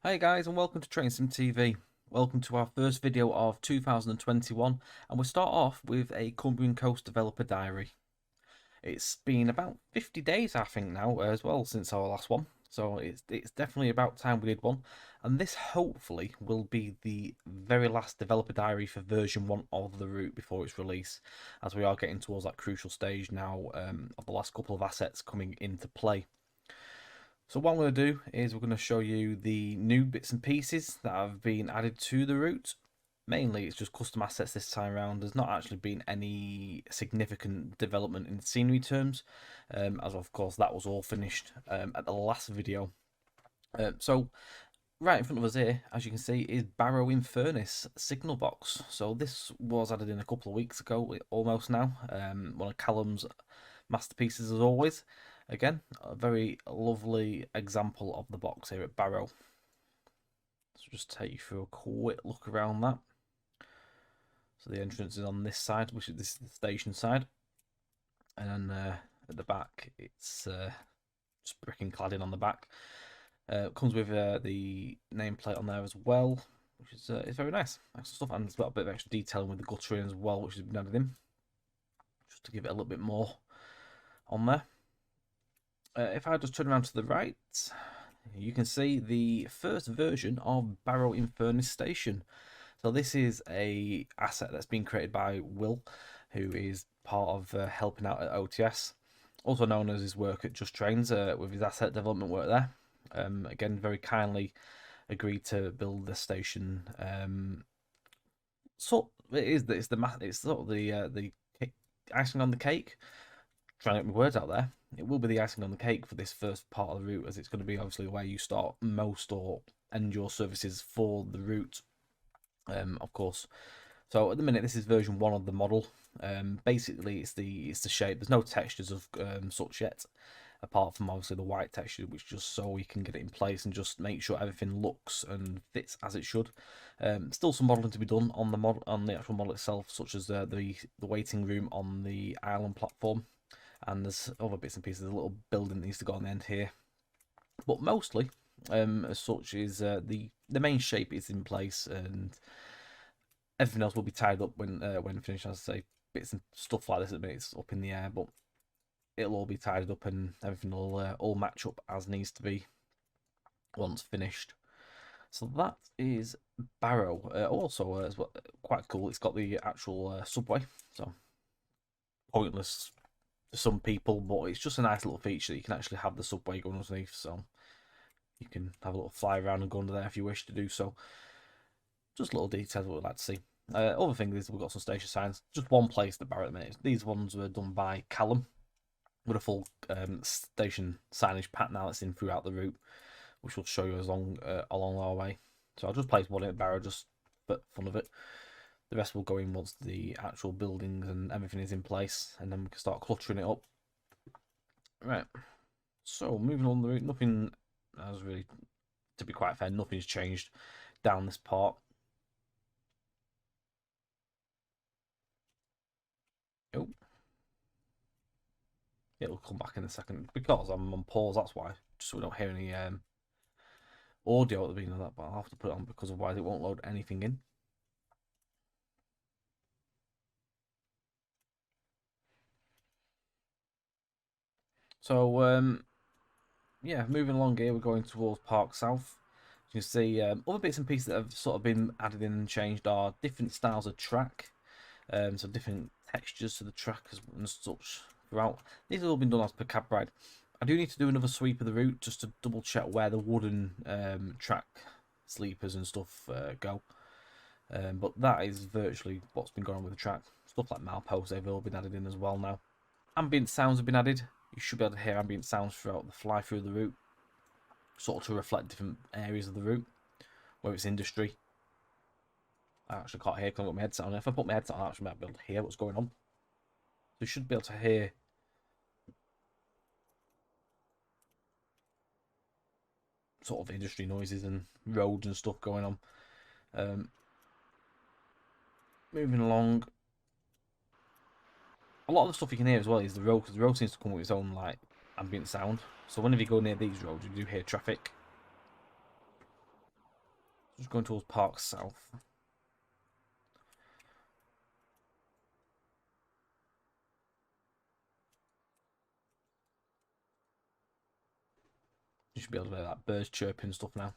Hey guys, and welcome to Train Sim TV. Welcome to our first video of 2021, and we'll start off with a Cumbrian Coast developer diary. It's been about 50 days, I think, now as well since our last one, so it's definitely about time we did one. And this hopefully will be the very last developer diary for version 1 of the route before its release, as we are getting towards that crucial stage now of the last couple of assets coming into play. So what I'm going to do is we're going to show you the new bits and pieces that have been added to the route. Mainly it's just custom assets this time around. There's not actually been any significant development in scenery terms, as of course that was all finished at the last video. So right in front of us here, as you can see, is Barrow in Furnace signal box. So this was added in a couple of weeks ago, almost now. One of Callum's masterpieces as always. Again, a very lovely example of the box here at Barrow. So just take you through a quick look around that. So the entrance is on this side, which is the station side. And then at the back, it's just brick and cladding on the back. Comes with the nameplate on there as well, which is it's very nice. Extra stuff, and it's got a bit of extra detailing with the guttering as well, which has been added in, just to give it a little bit more on there. If I just turn around to the right, you can see the first version of Barrow in Furnace Station. So this is a asset that's been created by Will, who is part of helping out at OTS, also known as his work at Just Trains with his asset development work there. Again, very kindly agreed to build the station. So it's sort of the icing on the cake. Trying to get my words out there. It will be the icing on the cake for this first part of the route, as it's going to be obviously where you start most or end your services for the route, of course. So at the minute, this is version 1 of the model. Basically, it's the shape. There's no textures of such yet, apart from obviously the white texture, which just so we can get it in place and just make sure everything looks and fits as it should. Still some modelling to be done on the model, on the actual model itself, such as the waiting room on the island platform. And there's other bits and pieces, a little building that needs to go on the end here. But mostly, as such, is the main shape is in place, and everything else will be tied up when finished. As I say, bits and stuff like this at the minute, it's up in the air, but it'll all be tidied up and everything will all match up as needs to be once finished. So that is Barrow. Also, as well, quite cool. It's got the actual subway, so pointless some people, but it's just a nice little feature that you can actually have the subway going underneath, so you can have a little fly around and go under there if you wish to do so. Just little details we'd like to see. Other thing is we've got some station signs. Just one place that Barrett made. These ones were done by Callum with a full station signage pattern now that's in throughout the route, which will show you as along our way. So I'll just place one in at Barrow just for fun of it. The rest will go in once the actual buildings and everything is in place, and then we can start cluttering it up. Right. So moving on the route, nothing has really, to be quite fair, nothing's changed down this part. Oh, it'll come back in a second because I'm on pause. That's why, just so we don't hear any audio at the beginning of that. But I'll have to put it on because otherwise it won't load anything in. So yeah, moving along here, we're going towards Park South. You can see other bits and pieces that have sort of been added in and changed are different styles of track, so different textures to the track and such throughout. These have all been done as per cab ride. I do need to do another sweep of the route just to double check where the wooden track sleepers and stuff go. But that is virtually what's been going on with the track. Stuff like mileposts, they've all been added in as well now. Ambient sounds have been added. You should be able to hear ambient sounds throughout the fly through the route, sort of to reflect different areas of the route, whether it's industry. I actually can't hear because I've got my headset on. If I put my headset on, I actually might be able to hear what's going on. So you should be able to hear sort of industry noises and roads and stuff going on. Moving along, a lot of the stuff you can hear as well is the road, because the road seems to come with its own like ambient sound. So whenever you go near these roads, you do hear traffic. Just going towards Park South. You should be able to hear that birds chirping and stuff now.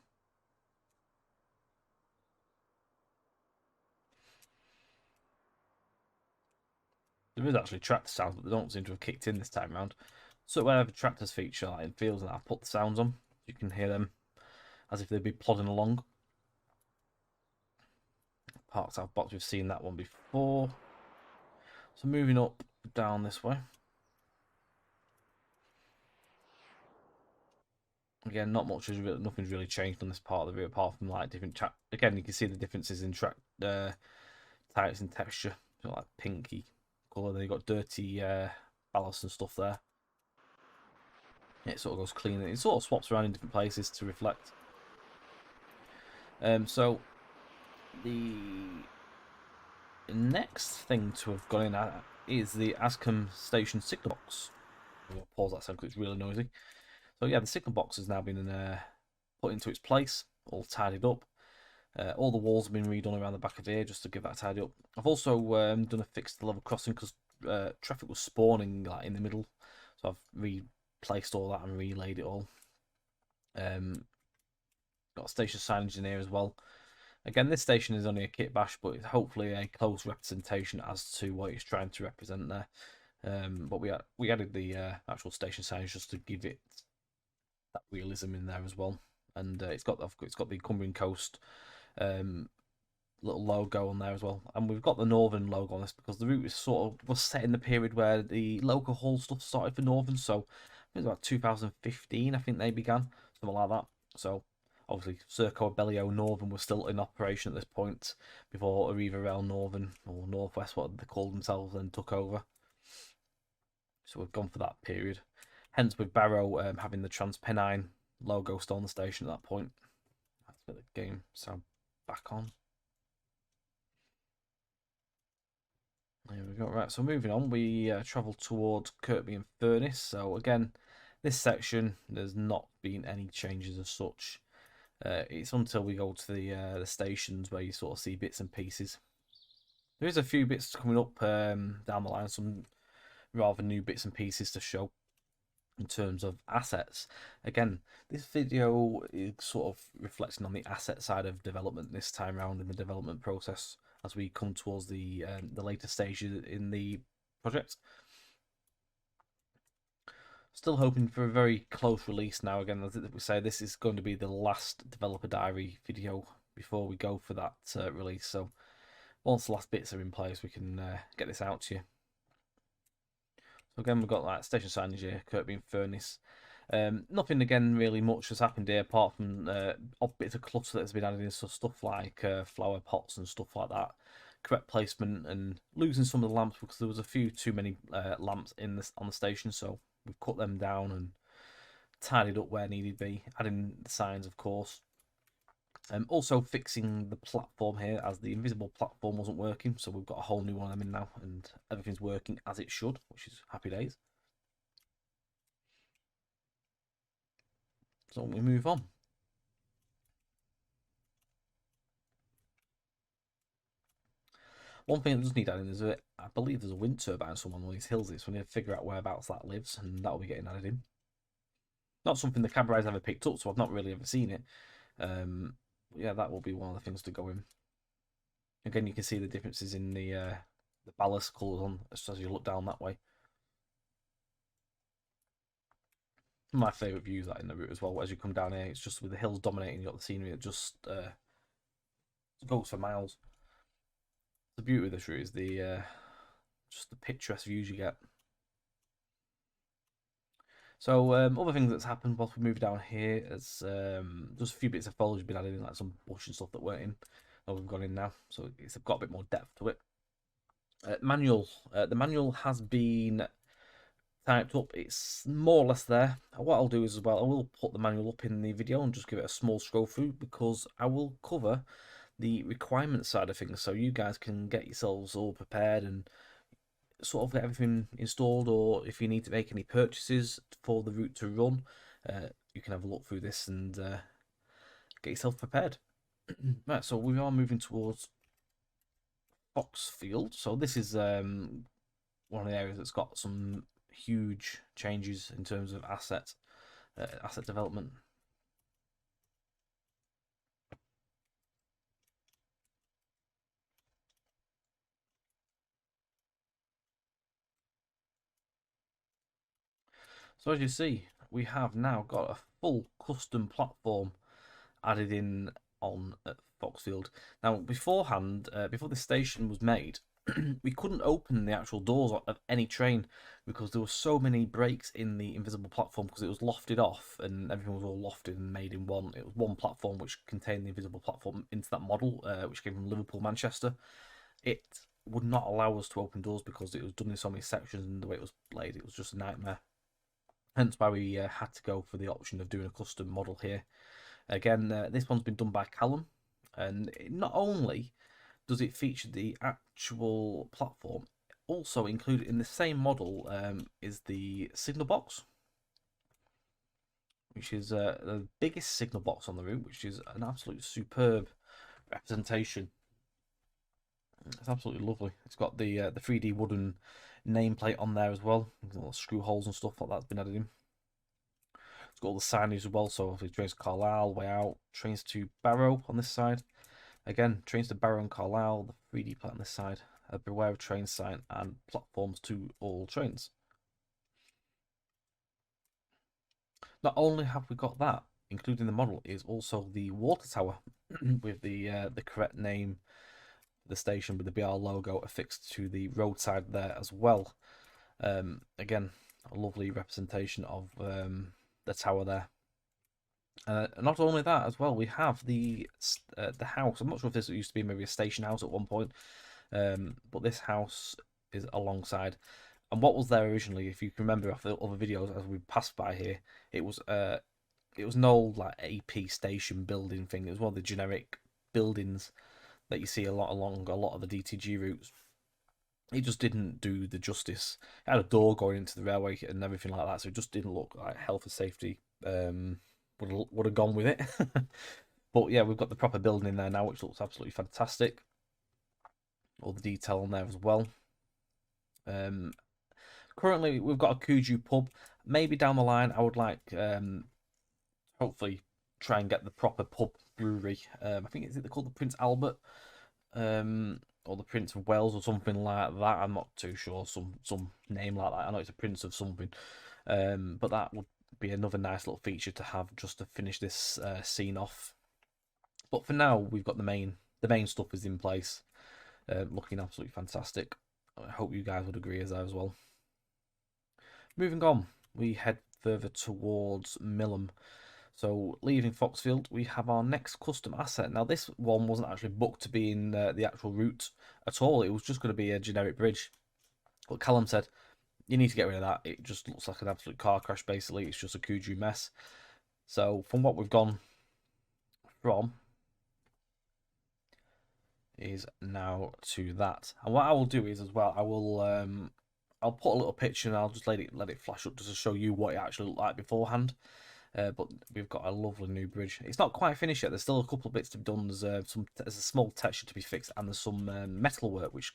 There is actually tractor sounds, but they don't seem to have kicked in this time around. So whenever tractors feature like in fields, and I've put the sounds on, you can hear them as if they'd be plodding along. Park South box, we've seen that one before. So moving up down this way. Again, not much is really, nothing's really changed on this part of the route apart from like different track. Again, you can see the differences in track types and texture. So like pinky colour. Then you got dirty ballast and stuff there. It sort of goes clean. It sort of swaps around in different places to reflect. So the next thing to have gone in at is the Askam station signal box. I'll pause that sound because it's really noisy. So yeah, the signal box has now been put into its place, all tidied up. All the walls have been redone around the back of here just to give that tidy up. I've also done a fixed level crossing because traffic was spawning like in the middle, so I've replaced all that and relaid it all. Got station signage in here as well. Again, this station is only a kit bash, but it's hopefully a close representation as to what it's trying to represent there. But we added the actual station signage just to give it that realism in there as well. And it's got the Cumbrian Coast little logo on there as well. And we've got the Northern logo on this because the route was set in the period where the local haul stuff started for Northern. So it was about 2015, I think they began, something like that. So obviously Serco Bellio Northern was still in operation at this point before Arriva Rail Northern or Northwest, what they called themselves, then took over. So we've gone for that period. Hence with Barrow having the TransPennine logo still on the station at that point. Let's get the game sound back on. There we go. Right, so moving on, we travel towards Kirby and Furnace. So again, this section, there's not been any changes as such. It's until we go to the stations where you sort of see bits and pieces. There is a few bits coming up down the line, some rather new bits and pieces to show in terms of assets. Again, this video is sort of reflecting on the asset side of development this time around in the development process as we come towards the later stages in the project. Still hoping for a very close release now. Again, as we say, this is going to be the last developer diary video before we go for that release. So once the last bits are in place, we can get this out to you. So again, we've got like station signage here, Kirby and Furnace. Nothing again really much has happened here apart from odd bits of clutter that's been added in, so stuff like flower pots and stuff like that. Correct placement and losing some of the lamps because there was a few too many lamps on the station, so we've cut them down and tidied up where needed be, adding the signs of course. Also fixing the platform here as the invisible platform wasn't working, so we've got a whole new one of them in now and everything's working as it should, which is happy days. So we move on. One thing that does need adding is I believe there's a wind turbine somewhere on these hills. So we need to figure out whereabouts that lives, and that'll be getting added in. Not something the camera has ever picked up, so I've not really ever seen it. Yeah, that will be one of the things to go in. Again, you can see the differences in the ballast colours on as you look down that way. My favourite views that in the route as well. As you come down here, it's just with the hills dominating, you've got the scenery that just goes for miles. The beauty of this route is the just the picturesque views you get. So other things that's happened whilst we move down here is just a few bits of foliage been added in, like some bush and stuff that weren't in, that we've got in now. So it's got a bit more depth to it. The manual has been typed up. It's more or less there. What I'll do is as well, I will put the manual up in the video and just give it a small scroll through because I will cover the requirements side of things so you guys can get yourselves all prepared and sort of get everything installed, or if you need to make any purchases for the route to run, you can have a look through this and get yourself prepared. Right, so we are moving towards Foxfield. So this is one of the areas that's got some huge changes in terms of asset development. So as you see, we have now got a full custom platform added in on at Foxfield. Now, beforehand, before this station was made, we couldn't open the actual doors of any train because there were so many breaks in the invisible platform because it was lofted off and everything was all lofted and made in one. It was one platform which contained the invisible platform into that model, which came from Liverpool, Manchester. It would not allow us to open doors because it was done in so many sections and the way it was laid, it was just a nightmare. Hence why we had to go for the option of doing a custom model here. Again, this one's been done by Callum, and not only does it feature the actual platform, also included in the same model is the signal box, which is the biggest signal box on the route, which is an absolute superb representation. It's absolutely lovely. It's got the 3D wooden nameplate on there as well, little screw holes and stuff like that's been added in. It's got all the signage as well, so obviously trains to Carlisle, way out, trains to Barrow on this side. Again, trains to Barrow and Carlisle, the 3D plate on this side. Beware of train sign and platforms to all trains. Not only have we got that, including the model, is also the water tower with the correct name, the station with the BR logo affixed to the roadside there as well. Again, a lovely representation of the tower there. Not only that as well, we have the house. I'm not sure if this used to be maybe a station house at one point, but this house is alongside. And what was there originally, if you can remember off the other videos as we passed by here, it was an old like AP station building thing. It was one of the generic buildings that you see a lot along a lot of the DTG routes. It just didn't do the justice. It had a door going into the railway and everything like that, so it just didn't look like health and safety would have gone with it. But yeah, we've got the proper building in there now, which looks absolutely fantastic. All the detail on there as well. Currently, we've got a Kuju pub. Maybe down the line, I would like, hopefully, try and get the proper pub brewery. I think is it called the Prince Albert, or the Prince of Wales or something like that. I'm not too sure. Some name like that. I know it's a Prince of something, but that would be another nice little feature to have just to finish this scene off. But for now, we've got the main stuff is in place, looking absolutely fantastic. I hope you guys would agree as well. Moving on, we head further towards Millom. So leaving Foxfield, we have our next custom asset. Now this one wasn't actually booked to be in the actual route at all. It was just going to be a generic bridge. But Callum said, you need to get rid of that. It just looks like an absolute car crash, basically. It's just a Kuju mess. So from what we've gone from is now to that. And what I will do is as well, I'll put a little picture and I'll just let it flash up just to show you what it actually looked like beforehand. But we've got a lovely new bridge. It's not quite finished yet. There's still a couple of bits to be done. There's a small texture to be fixed, and there's some metal work which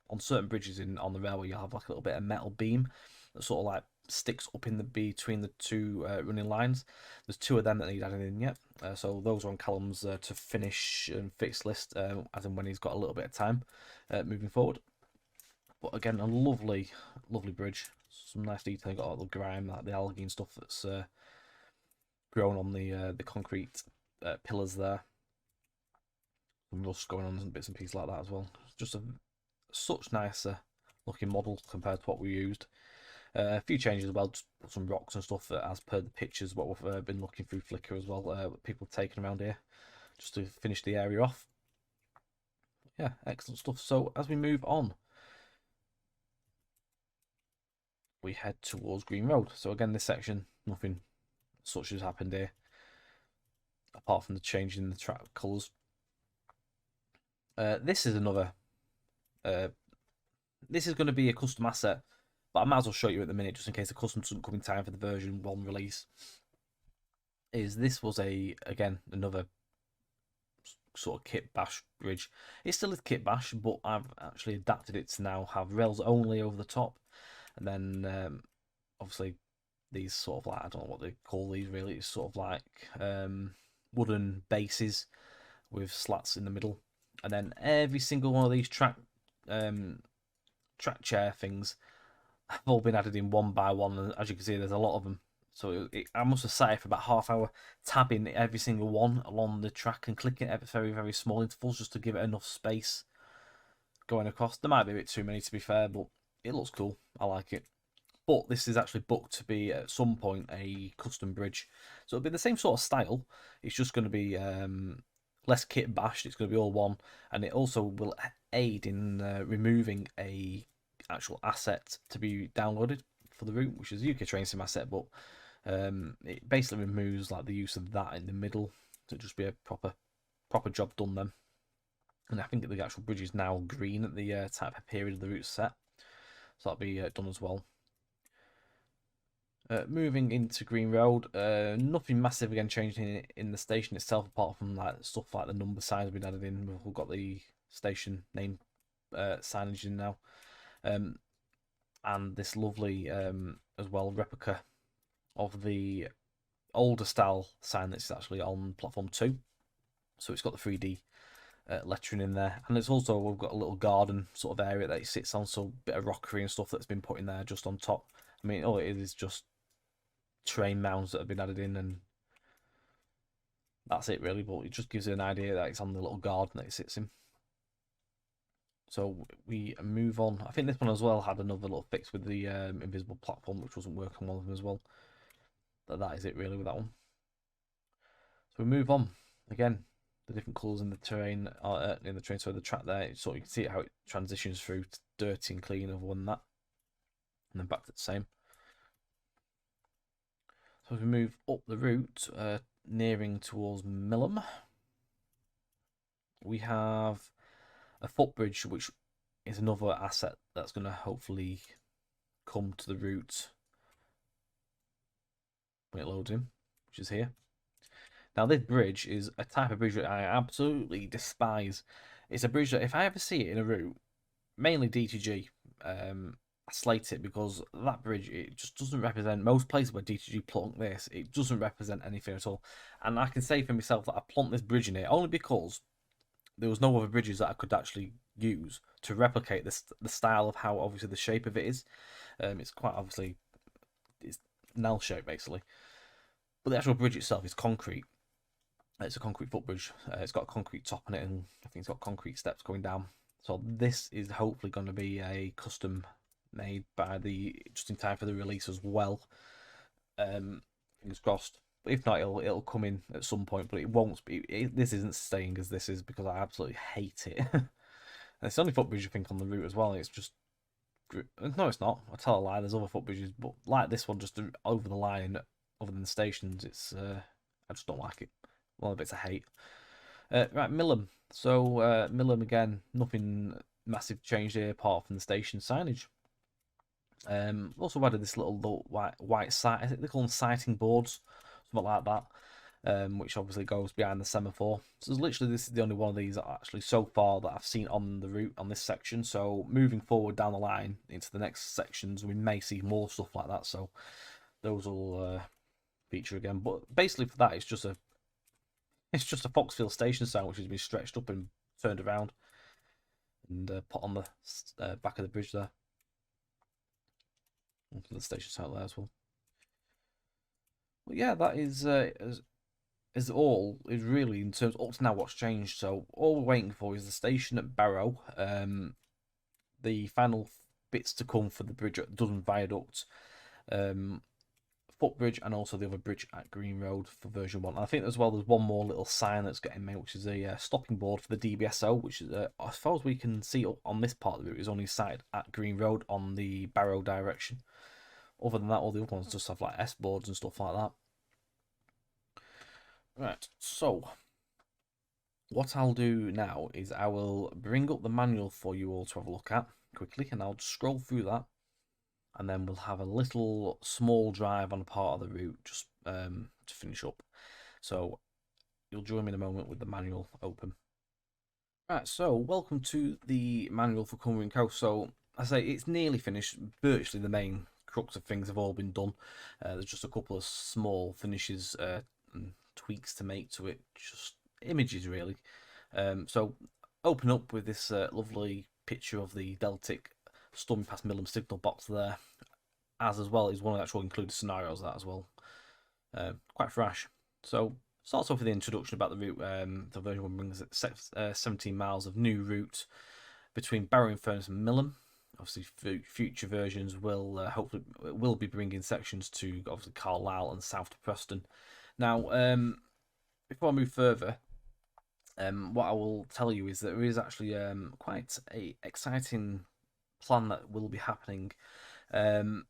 on certain bridges on the railway you'll have like a little bit of metal beam that sort of like sticks up in the between the two running lines. There's two of them that need adding in yet. So those are on Callum's to finish and fix list as and when he's got a little bit of time moving forward. But again, a lovely bridge. Some nice detail. Got all the grime, like the algae and stuff that's grown on the concrete pillars there. Some rust going on and bits and pieces like that as well. Just such nicer looking model compared to what we used. A few changes as well, just put some rocks and stuff as per the pictures, what we've been looking through Flickr as well, people taking around here, just to finish the area off. Yeah, excellent stuff. So as we move on, we head towards Green Road. So again, this section, nothing such has happened here, apart from the change in the track colours. This is another. This is going to be a custom asset, but I might as well show you at the minute, just in case the custom doesn't come in time for the version 1 release. This was again another sort of kit bash bridge. It still is kit bash, but I've actually adapted it to now have rails only over the top, and then obviously these sort of like, I don't know what they call these really. It's sort of like wooden bases with slats in the middle, and then every single one of these track chair things have all been added in one by one, and as you can see, there's a lot of them. So I must have sat here for about half hour tabbing every single one along the track and clicking at very, very small intervals just to give it enough space going across. There might be a bit too many to be fair, but it looks cool. I like it. But this is actually booked to be at some point a custom bridge. So it'll be the same sort of style. It's just going to be less kit bashed. It's going to be all one. And it also will aid in removing a actual asset to be downloaded for the route, which is a UK Train Sim asset, but it basically removes like the use of that in the middle to just be a proper job done then. And I think the actual bridge is now green at the type of period of the route set, so that'll be done as well. Moving into Green Road, nothing massive again changing in the station itself, apart from like stuff like the number signs have been added in. We've got the station name signage in now, and this lovely as well replica of the older style sign that's actually on platform 2. So it's got the 3D lettering in there, and it's also, we've got a little garden sort of area that it sits on, so a bit of rockery and stuff that's been put in there just on top. I mean, all it is just train mounds that have been added in, and that's it really, but it just gives you an idea that it's on the little garden that it sits in. So we move on. I think this one as well had another little fix with the invisible platform, which wasn't working on one of them as well. But that is it really with that one. So we move on. Again, the different colours in the terrain, in the train, so the track there, so you can see how it transitions through to dirty and clean other than that. And then back to the same. So as we move up the route, nearing towards Millom, we have a footbridge, which is another asset that's going to hopefully come to the route when it loads in, which is here. Now, this bridge is a type of bridge that I absolutely despise. It's a bridge that if I ever see it in a route, mainly DTG, I slate it, because that bridge, it just doesn't represent most places where DTG plonk this. It doesn't represent anything at all. And I can say for myself that I plonked this bridge in here only because there was no other bridges that I could actually use to replicate this, the style of how obviously the shape of it is. It's quite obviously, it's an L shape basically. But the actual bridge itself is concrete. It's a concrete footbridge. It's got a concrete top on it, and I think it's got concrete steps going down. So this is hopefully going to be a custom made by just in time for the release as well. Fingers crossed. But if not, it'll come in at some point, but it won't be. This isn't staying as this is, because I absolutely hate it. And it's the only footbridge I think on the route as well. It's just, no, it's not. I tell a lie. There's other footbridges, but like this one, just over the line, other than the stations, it's I just don't like it. One of the bits I hate. Right, Millom. So Millom again, nothing massive change here apart from the station signage. Also added this little white sight. I think they call them sighting boards, something like that, which obviously goes behind the semaphore. So literally, this is the only one of these actually so far that I've seen on the route on this section. So moving forward down the line into the next sections, we may see more stuff like that. So those will feature again. But basically, for that, it's just a Foxfield station sign which has been stretched up and turned around and put on the back of the bridge there. Onto the station sign there as well. But yeah, that is all is really in terms up to now what's changed. So all we're waiting for is the station at Barrow, the final bits to come for the bridge at Dudden Viaduct, footbridge, and also the other bridge at Green Road for version 1. And I think as well there's one more little sign that's getting made, which is a stopping board for the DBSO, which is as far as we can see on this part of the route is only sighted at Green Road on the Barrow direction. Other than that, all the other ones just have like S boards and stuff like that. Right, so what I'll do now is I will bring up the manual for you all to have a look at quickly, and I'll just scroll through that, and then we'll have a little small drive on a part of the route just to finish up. So you'll join me in a moment with the manual open. Right, so welcome to the manual for Cumbrian Coast. So, I say it's nearly finished. Virtually the main crux of things have all been done. There's just a couple of small finishes and tweaks to make to it, just images really. So, open up with this lovely picture of the Deltic storming past Millom signal box there, as well as one of the actual included scenarios of that as well. Quite fresh. So starts off with the introduction about the route. The version 1 brings 17 miles of new route between Barrow and Furness and Millom. Obviously, future versions will hopefully will be bringing sections to obviously Carlisle and south to Preston. Now, before I move further, what I will tell you is that there is actually quite a exciting plan that will be happening. Um,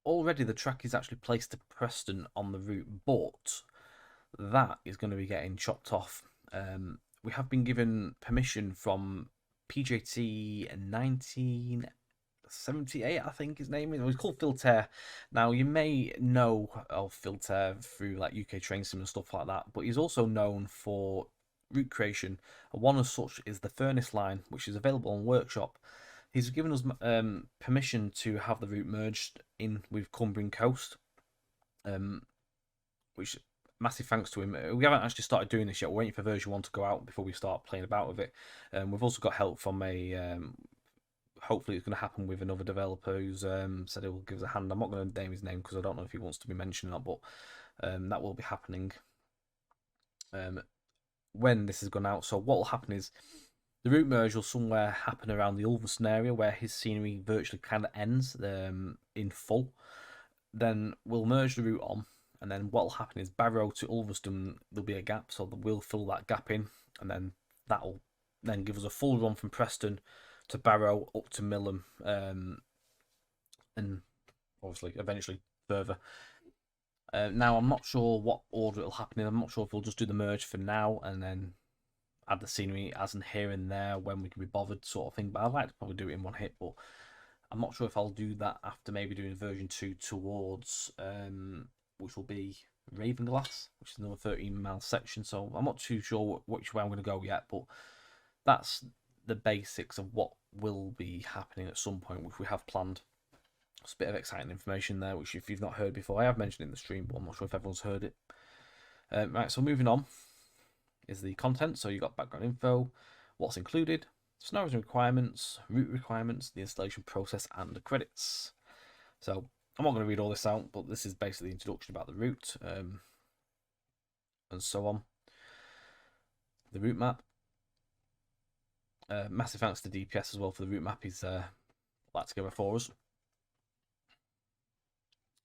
Already the track is actually placed to Preston on the route, but that is going to be getting chopped off. We have been given permission from PJT 1978, I think his name is. He's called Filter. Now, you may know of Filter through like UK Train Sim and stuff like that, but he's also known for route creation. One of such is the Furnace line, which is available on Workshop. He's given us permission to have the route merged in with Cumbrian Coast, which massive thanks to him. We haven't actually started doing this yet. We're waiting for version 1 to go out before we start playing about with it. We've also got help from a hopefully it's going to happen with another developer who's said he will give us a hand. I'm not going to name his name because I don't know if he wants to be mentioned or not, but that will be happening when this has gone out. So what will happen is the route merge will somewhere happen around the Ulverston area where his scenery virtually kind of ends in full. Then we'll merge the route on, and then what will happen is Barrow to Ulverston, there'll be a gap, so we'll fill that gap in, and then that'll then give us a full run from Preston to Barrow up to Millom, and obviously eventually further. Now I'm not sure what order it'll happen in. I'm not sure if we'll just do the merge for now and then add the scenery as in here and there when we can be bothered, sort of thing. But I'd like to probably do it in one hit, but I'm not sure if I'll do that after maybe doing version 2 towards which will be Ravenglass, which is another 13-mile section. So I'm not too sure which way I'm going to go yet, but that's the basics of what will be happening at some point, which we have planned. It's a bit of exciting information there, which if you've not heard before, I have mentioned in the stream, but I'm not sure if everyone's heard it. Right, so moving on is the content. So you've got background info, what's included, scenarios and requirements, route requirements, the installation process, and the credits. So I'm not going to read all this out, but this is basically the introduction about the route and so on. The route map. Massive thanks to DPS as well for the route map. He's that together for us.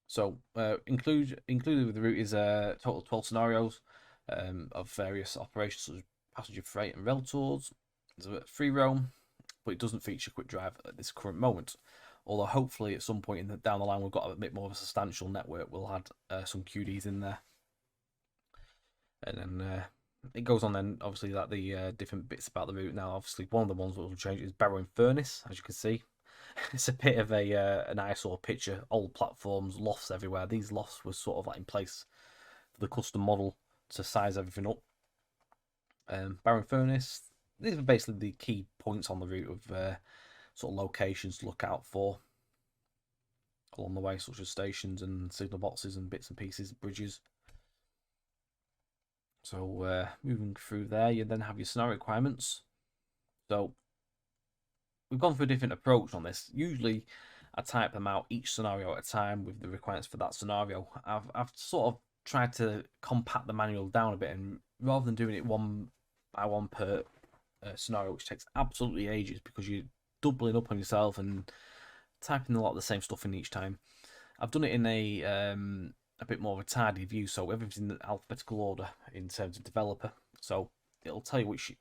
So included with the route is a total of 12 scenarios of various operations such as passenger freight and rail tours. There's a free roam, but it doesn't feature quick drive at this current moment. Although hopefully at some point down the line we've got a bit more of a substantial network. We'll add some QDs in there, and then it goes on. Then obviously like the different bits about the route. Now obviously one of the ones that will change is Barrow and Furness, as you can see. It's a bit of an eyesore picture. Old platforms, lofts everywhere. These lofts were sort of like in place for the custom model to size everything up. Barrow and Furness. These are basically the key points on the route of sort of locations to look out for along the way, such as stations and signal boxes and bits and pieces, bridges. So moving through there, you then have your scenario requirements. So we've gone for a different approach on this. Usually I type them out each scenario at a time with the requirements for that scenario. I've sort of tried to compact the manual down a bit, and rather than doing it one by one per scenario, which takes absolutely ages because you're doubling up on yourself and typing a lot of the same stuff in each time, I've done it in a bit more of a tidy view, so everything's in alphabetical order in terms of developer. So it'll tell you which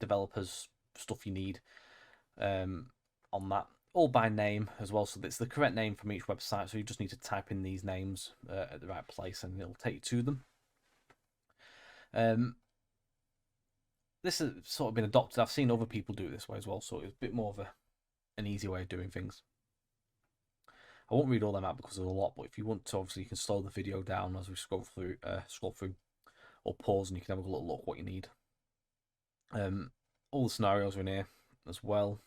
developers stuff you need on that, all by name as well. So it's the correct name from each website. So you just need to type in these names at the right place, and it'll take you to them. This has sort of been adopted. I've seen other people do it this way as well, so it's a bit more of an easy way of doing things. I won't read all them out because there's a lot, but if you want to, obviously you can slow the video down as we scroll through, or pause, and you can have a little look what you need. All the scenarios are in here as well.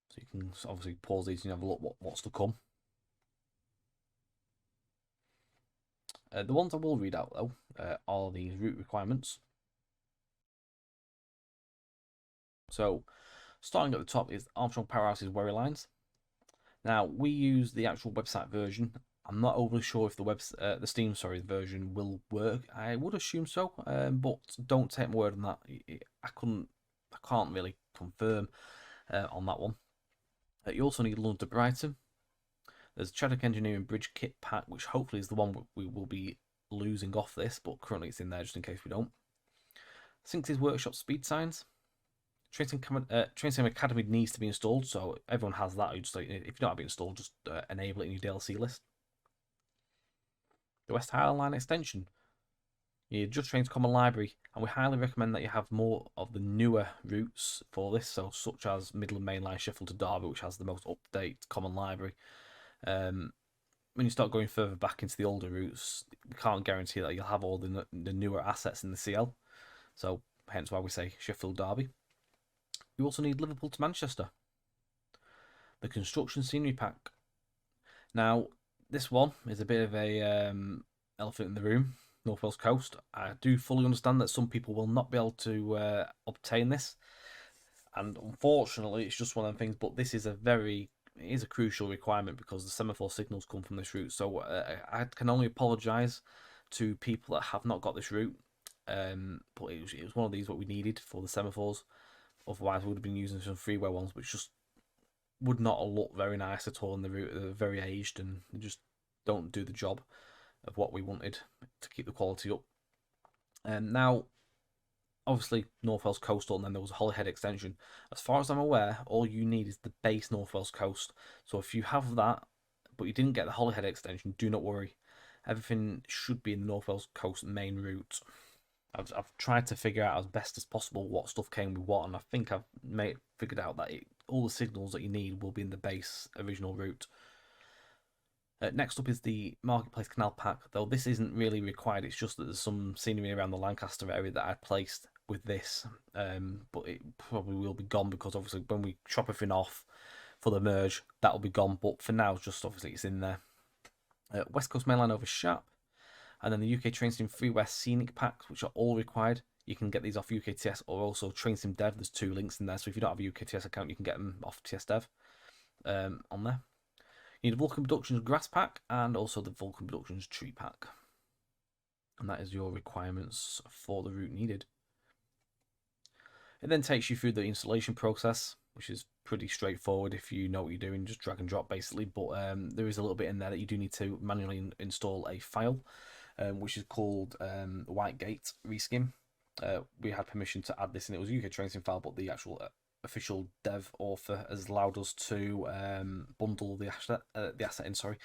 So you can obviously pause these and have a look what's to come. The ones I will read out though are the route requirements. So starting at the top is Armstrong Powerhouse's Worry Lines. Now we use the actual website version. I'm not overly sure if the Steam version will work. I would assume so, but don't take my word on that. I can't really confirm on that one. You also need London to Brighton. There's Chadwick Engineering Bridge Kit Pack, which hopefully is the one we will be losing off this, but currently it's in there just in case we don't. Sinks' Workshop Speed Signs. Tracing Academy needs to be installed, so everyone has that. If you don't have it installed, just enable it in your DLC list. The West Highland Line extension. You just trains Common Library, and we highly recommend that you have more of the newer routes for this, so such as Midland Main Line Sheffield to Derby, which has the most up-to-date Common Library. When you start going further back into the older routes, we can't guarantee that you'll have all the newer assets in the CL, so hence why we say Sheffield Derby. You also need Liverpool to Manchester. The Construction Scenery Pack. Now, this one is a bit of a elephant in the room. North Wales Coast. I do fully understand that some people will not be able to obtain this, and unfortunately, it's just one of them things. But this is it is a crucial requirement because the semaphore signals come from this route. So I can only apologise to people that have not got this route. But it was one of these what we needed for the semaphores. Otherwise, we would have been using some freeway ones, which just would not look very nice at all in the route. They're very aged and they just don't do the job of what we wanted to keep the quality up. Now, obviously, North Wales Coastal, and then there was a Holyhead extension. As far as I'm aware, all you need is the base North Wales Coast. So if you have that, but you didn't get the Holyhead extension, do not worry. Everything should be in the North Wales Coast main route. I've tried to figure out as best as possible what stuff came with what, and I think I've figured out that all the signals that you need will be in the base original route. Next up is the Marketplace Canal Pack, though this isn't really required. It's just that there's some scenery around the Lancaster area that I placed with this, but it probably will be gone because obviously when we chop everything off for the merge, that'll be gone. But for now, just obviously it's in there. West Coast Mainline over Shap. And then the UK Train Sim Free West Scenic Packs, which are all required. You can get these off UKTS or also Train Sim Dev. There's 2 links in there, so if you don't have a UKTS account, you can get them off TS Dev on there. You need a Vulcan Productions Grass Pack and also the Vulcan Productions Tree Pack. And that is your requirements for the route needed. It then takes you through the installation process, which is pretty straightforward if you know what you're doing, just drag and drop basically. But there is a little bit in there that you do need to manually install a file. Which is called Whitegate Reskim. We had permission to add this, and it was a UK Train Sim file, but the actual official dev author has allowed us to bundle the asset in. Sorry,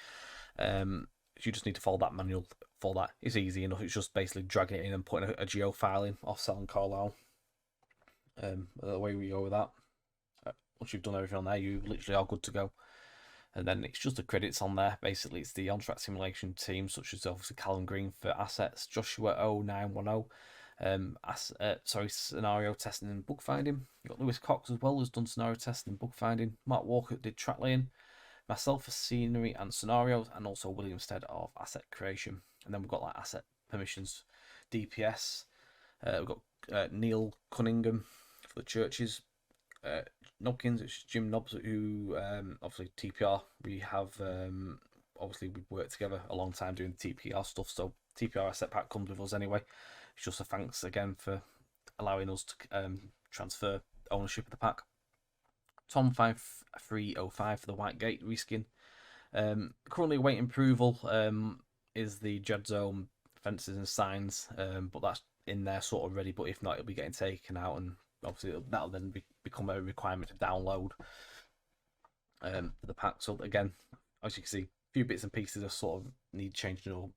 you just need to follow that manual for that. It's easy enough. It's just basically dragging it in and putting a geo file in, offset and Carlisle. The way we go with that. Once you've done everything on there, you literally are good to go. And then it's just the credits on there. Basically, it's the on-track simulation team, such as obviously Callum Green for assets, Joshua 0910, scenario testing and bug finding. You've got Lewis Cox as well, who's done scenario testing and bug finding. Mark Walker did track laying. Myself for scenery and scenarios, and also William Stead of asset creation. And then we've got like asset permissions, DPS. We've got Neil Cunningham for the churches. Nobkins, it's Jim Nobbs, who obviously TPR. We have obviously we've worked together a long time doing the TPR stuff, so TPR asset pack comes with us anyway. It's just a thanks again for allowing us to transfer ownership of the pack. Tom5305 for the Whitegate reskin. Currently awaiting approval is the Jed Zone fences and signs, but that's in there sort of ready. But if not, it'll be getting taken out, and obviously that'll then become a requirement to download for the pack. So again, as you can see, a few bits and pieces that sort of need changing or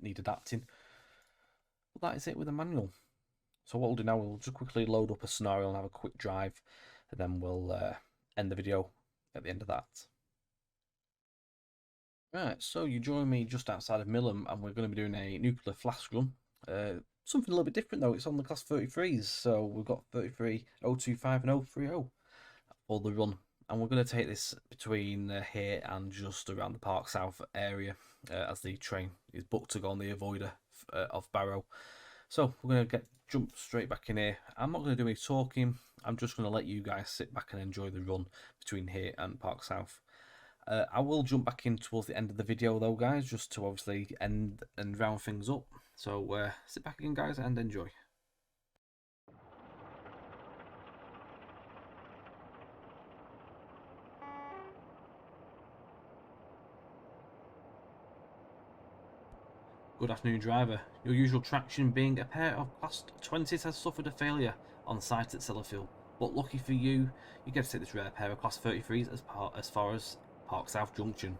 need adapting. But that is it with the manual. So what we'll do now, we'll just quickly load up a scenario and have a quick drive, and then we'll end the video at the end of that. Right, so you join me just outside of Millom, and we're going to be doing a nuclear flash run. Something a little bit different though. It's on the class 33s, so we've got 33.025 and 030 for the run, and we're going to take this between here and just around the Park South area, as the train is booked to go on the avoider of Barrow. So we're going to jump straight back in here. I'm not going to do any talking. I'm just going to let you guys sit back and enjoy the run between here and Park South. I will jump back in towards the end of the video though, guys, just to obviously end and round things up. So sit back again, guys, and enjoy. Good afternoon, driver. Your usual traction being a pair of class 20s has suffered a failure on site at Sellafield, but lucky for you, you get to take this rare pair of class 33s as far as Park South Junction.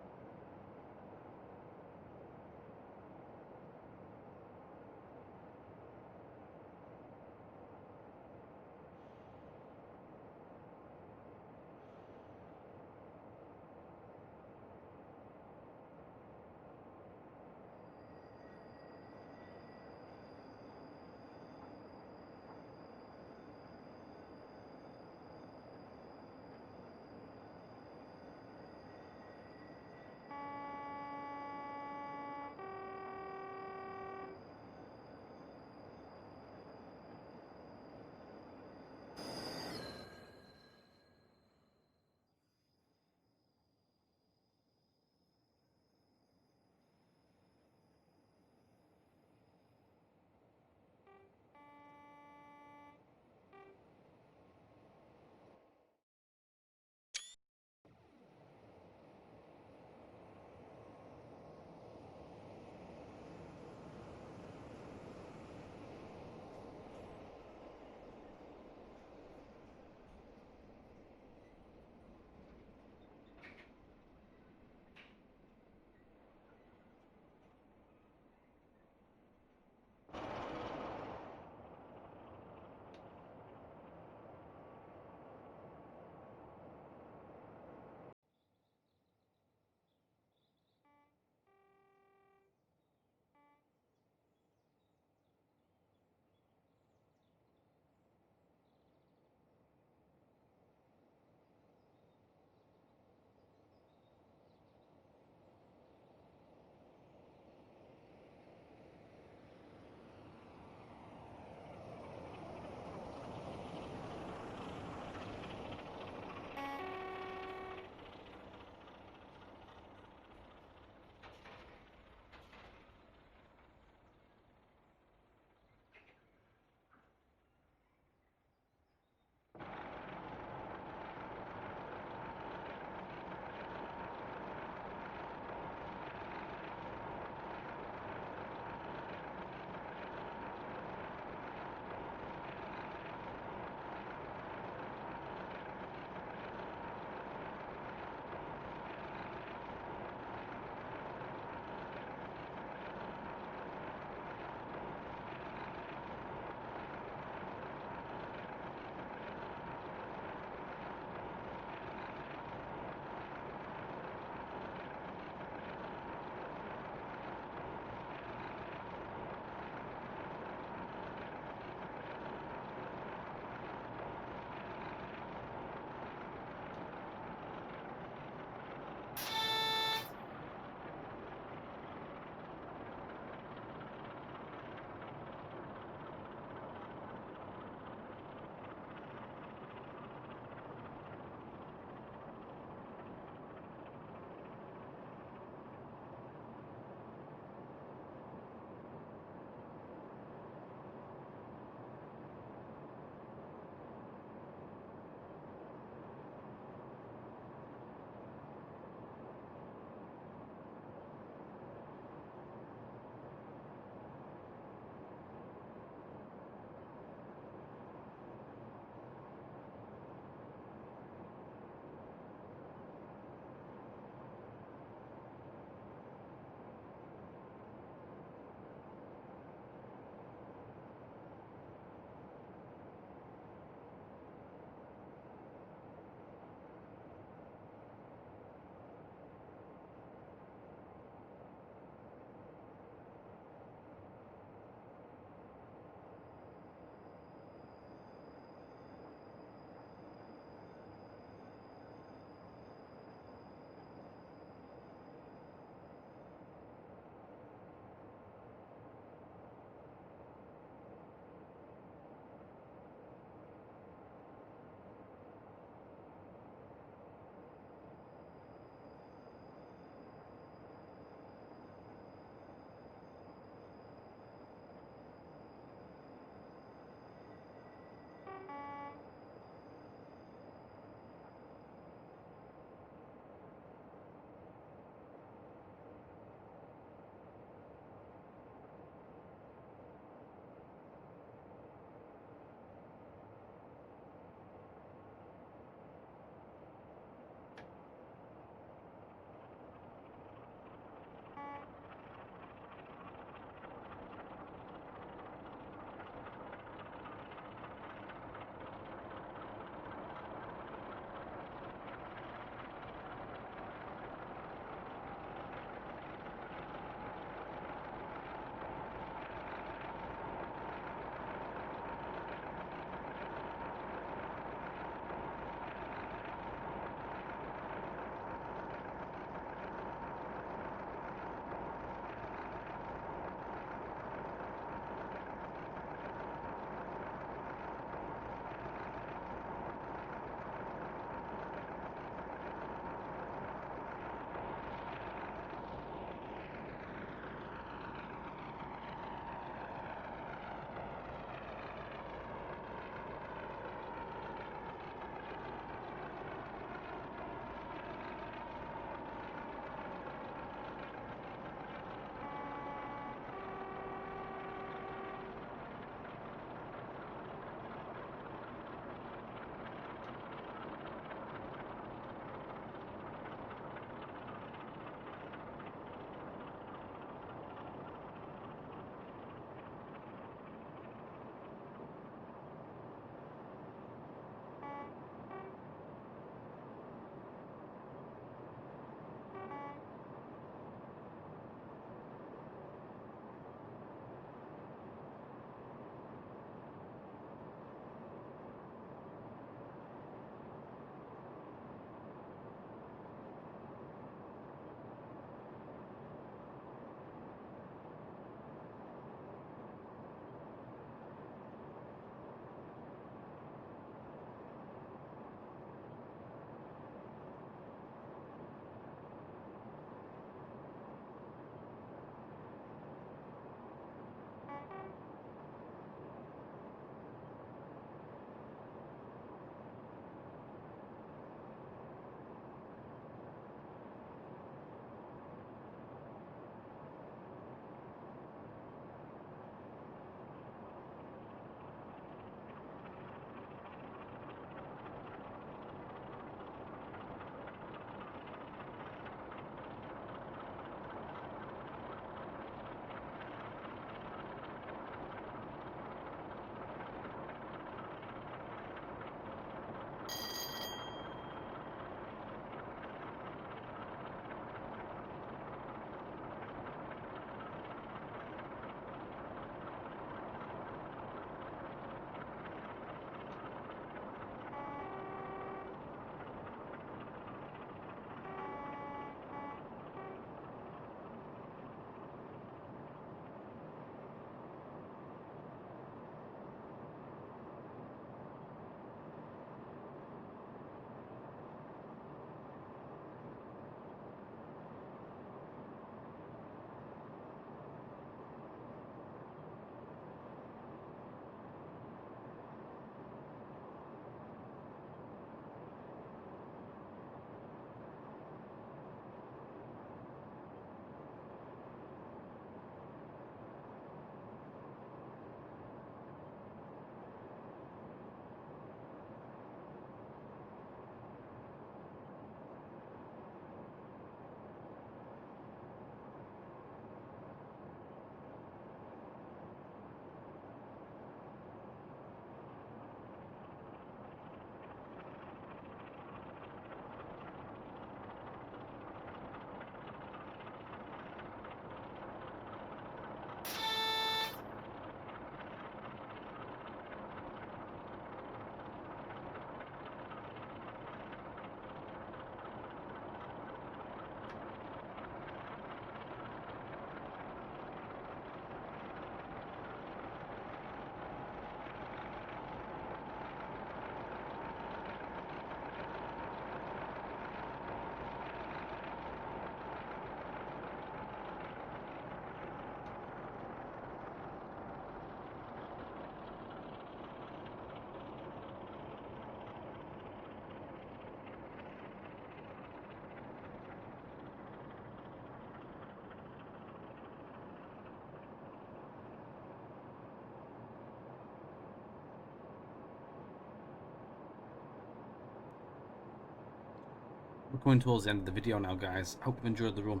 We're coming towards the end of the video now, guys. Hope you've enjoyed the run.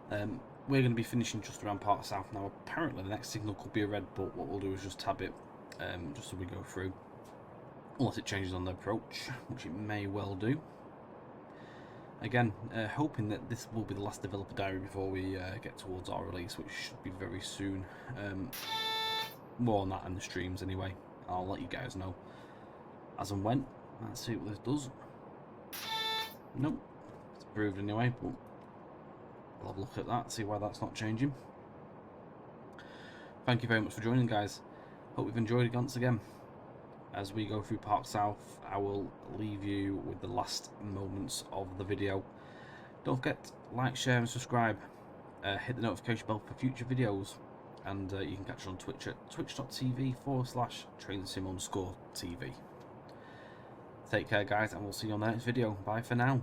We're going to be finishing just around Park South now. Apparently the next signal could be a red, but what we'll do is just tab it just so we go through. Unless it changes on the approach, which it may well do. Again, hoping that this will be the last developer diary before we get towards our release, which should be very soon. More on that in the streams anyway. I'll let you guys know as and when. Let's see what this does. Nope, it's approved anyway, but we'll have a look at that, see why that's not changing. Thank you very much for joining, guys. Hope you've enjoyed it once again. As we go through Park South, I will leave you with the last moments of the video. Don't forget, like, share and subscribe. Hit the notification bell for future videos. And you can catch us on Twitch at twitch.tv/trainsim_TV. Take care, guys, and we'll see you on the next video. Bye for now.